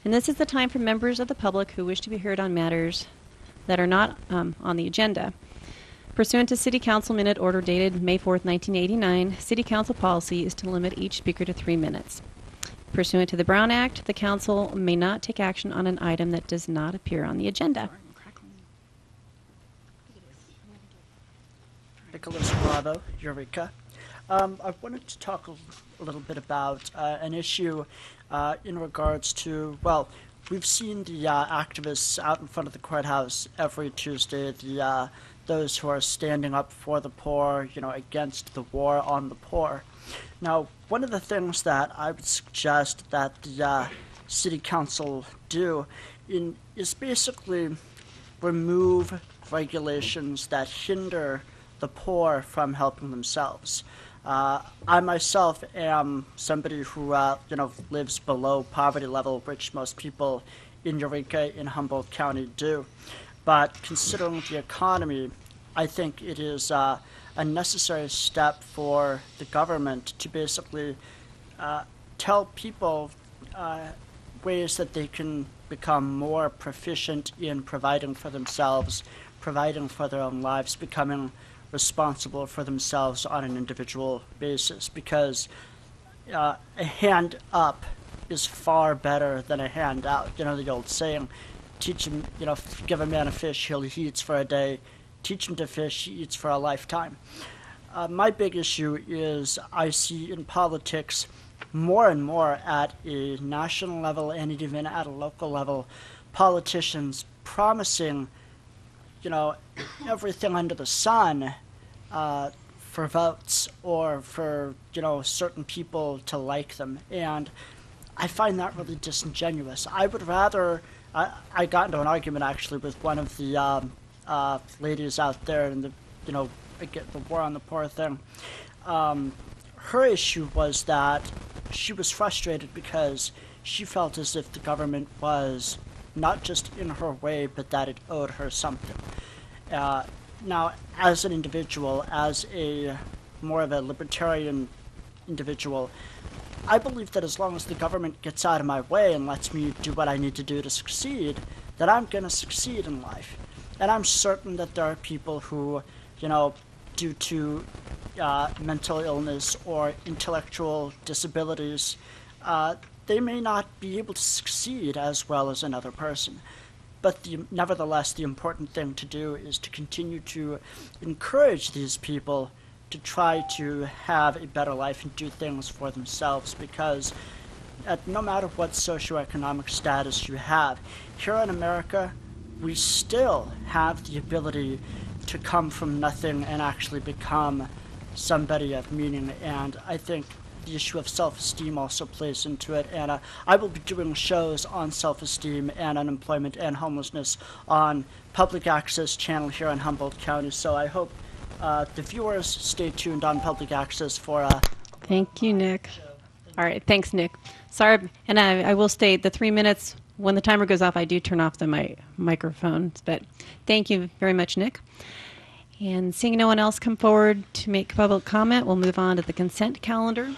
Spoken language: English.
And this is the time for members of the public who wish to be heard on matters that are not on the agenda. Pursuant to City Council Minute Order dated May 4th, 1989, City Council policy is to limit each speaker to 3 minutes. Pursuant to the Brown Act, the Council may not take action on an item that does not appear on the agenda. Nicholas Bravo, Eureka. I wanted to talk a little bit about an issue in regards to, well, we've seen the activists out in front of the courthouse every Tuesday, those who are standing up for the poor, against the war on the poor. Now, one of the things that I would suggest that the City Council do is basically remove regulations that hinder the poor from helping themselves. I myself am somebody who, lives below poverty level, which most people in Eureka, in Humboldt County, do. But considering the economy, I think it is a necessary step for the government to basically tell people ways that they can become more proficient in providing for themselves, providing for their own lives, becoming responsible for themselves on an individual basis, because a hand up is far better than a hand out. The old saying, teach him, give a man a fish, he eats for a day. Teach him to fish, he eats for a lifetime. My big issue is I see in politics more and more at a national level and even at a local level, politicians promising everything under the sun for votes or for, certain people to like them. And I find that really disingenuous. I would rather, I got into an argument actually with one of the ladies out there in the, the war on the poor thing. Her issue was that she was frustrated because she felt as if the government was not just in her way, but that it owed her something. Now, as an individual, as a more of a libertarian individual, I believe that as long as the government gets out of my way and lets me do what I need to do to succeed, that I'm going to succeed in life. And I'm certain that there are people who, due to mental illness or intellectual disabilities, they may not be able to succeed as well as another person. But nevertheless, the important thing to do is to continue to encourage these people to try to have a better life and do things for themselves, because no matter what socioeconomic status you have, here in America, we still have the ability to come from nothing and actually become somebody of meaning. And I think the issue of self-esteem also plays into it. And I will be doing shows on self-esteem and unemployment and homelessness on Public Access channel here in Humboldt County. So I hope the viewers stay tuned on Public Access for Thank you, Nick. All right, thanks, Nick. Sorry, and I will state the 3 minutes. When the timer goes off, I do turn off the microphones, but thank you very much, Nick. And seeing no one else come forward to make public comment, we'll move on to the consent calendar.